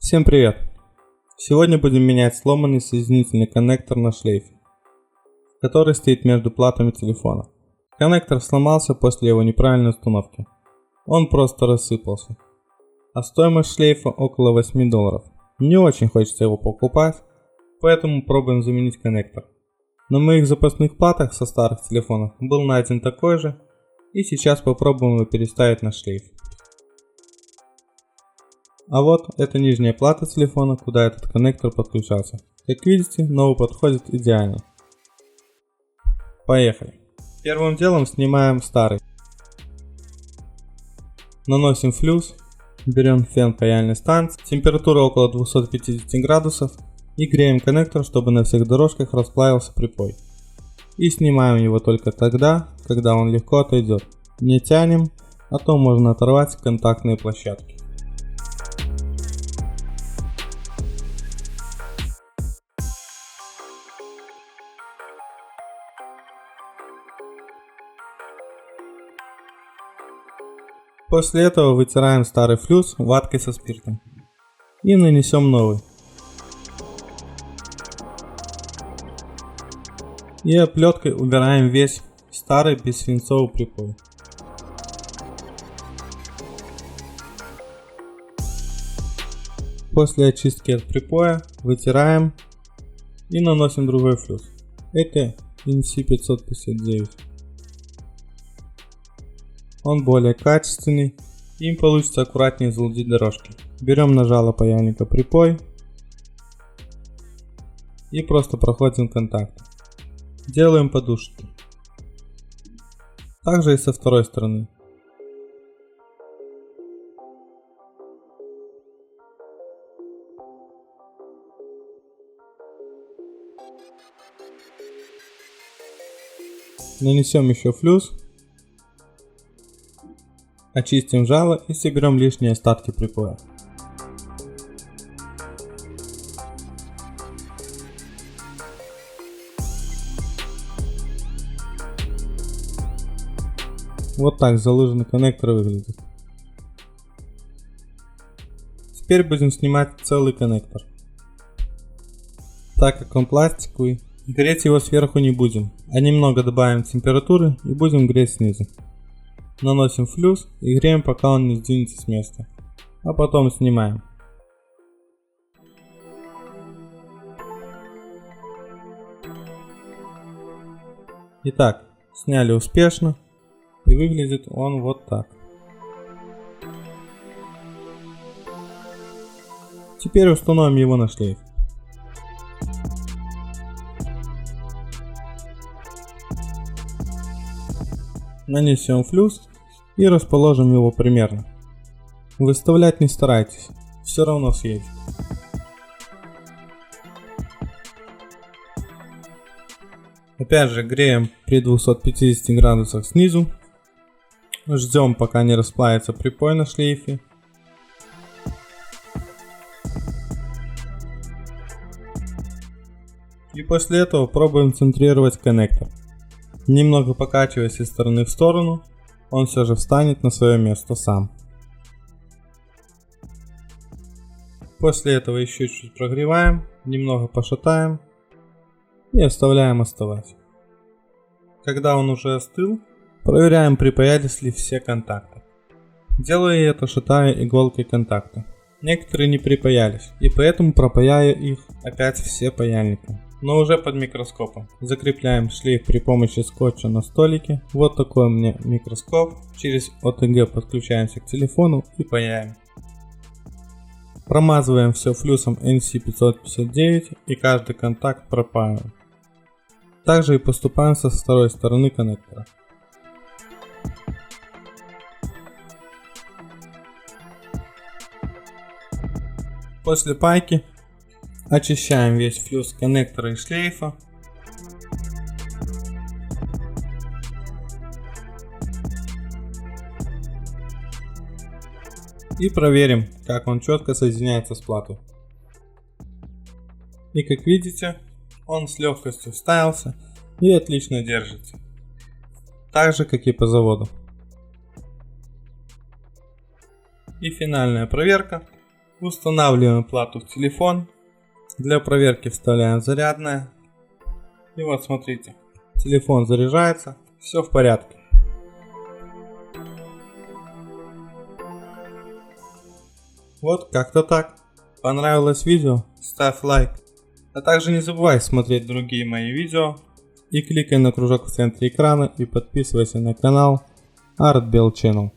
Всем привет! Сегодня будем менять сломанный соединительный коннектор на шлейфе, который стоит между платами телефона. Коннектор сломался после его неправильной установки. Он просто рассыпался. А стоимость шлейфа около $8. Не очень хочется его покупать, поэтому пробуем заменить коннектор. На моих запасных платах со старых телефонов был найден такой же, и сейчас попробуем его переставить на шлейф. А вот это нижняя плата телефона, куда этот коннектор подключался. Как видите, новый подходит идеально. Поехали. Первым делом снимаем старый. Наносим флюс, берем фен паяльной станции, температура около 250 градусов и греем коннектор, чтобы на всех дорожках расплавился припой. И снимаем его только тогда, когда он легко отойдет. Не тянем, а то можно оторвать контактные площадки. После этого вытираем старый флюс ваткой со спиртом и нанесем новый. И оплеткой убираем весь старый бессвинцовый припой. После очистки от припоя вытираем и наносим другой флюс. Это NC559. Он более качественный, им получится аккуратнее залудить дорожки. Берем на жало паяльника припой и просто проходим контакт. Делаем подушки. Также и со второй стороны. Нанесем еще флюс. Очистим жало и соберем лишние остатки припоя. Вот так залуженный коннектор выглядит. Теперь будем снимать целый коннектор. Так как он пластиковый, греть его сверху не будем, а немного добавим температуры и будем греть снизу. Наносим флюс и греем, пока он не сдвинется с места, а потом снимаем. Итак, сняли успешно, и выглядит он вот так. Теперь установим его на шлейф. Нанесем флюс и расположим его примерно. Выставлять не старайтесь, все равно съедет. Опять же греем при 250 градусах снизу. Ждем, пока не расплавится припой на шлейфе. И после этого пробуем центрировать коннектор. Немного покачиваясь из стороны в сторону, он все же встанет на свое место сам. После этого еще чуть прогреваем, немного пошатаем и оставляем остывать. Когда он уже остыл, проверяем, припаялись ли все контакты. Делаю это, шатая иголкой контакты. Некоторые не припаялись, и поэтому пропаяю их опять все паяльником, но уже под микроскопом. Закрепляем шлейф при помощи скотча на столике. Вот такой у меня микроскоп. Через OTG подключаемся к телефону и паяем. Промазываем все флюсом NC559 и каждый контакт пропаиваем. Также и поступаем со второй стороны коннектора. После пайки очищаем весь флюс коннектора и шлейфа. И проверим, как он четко соединяется с платой. И как видите, он с легкостью вставился и отлично держится. Так же, как и по заводу. И финальная проверка. Устанавливаем плату в телефон. Для проверки вставляем зарядное. И вот смотрите, телефон заряжается, все в порядке. Вот как-то так. Понравилось видео? Ставь лайк. А также не забывай смотреть другие мои видео. И кликай на кружок в центре экрана и подписывайся на канал Art Bell Channel.